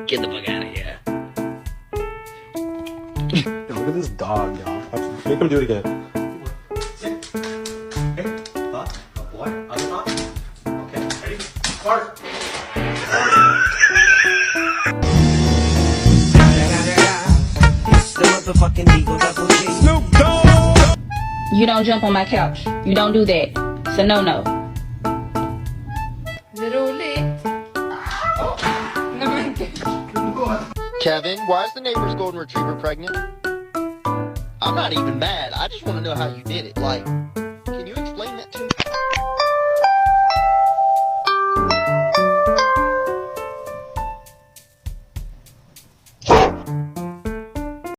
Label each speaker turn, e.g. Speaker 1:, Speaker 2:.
Speaker 1: Get the fuck out of here.
Speaker 2: Yo, look at this dog, y'all. Make him do it again.
Speaker 3: Sit. Hey, thought. A boy. Other thought. Okay, ready? Start.
Speaker 4: You don't jump on my couch. You don't do that. It's a no-no.
Speaker 5: Kevin, why is the neighbor's golden retriever pregnant? I'm not even mad. I just want to know how you did it. Like,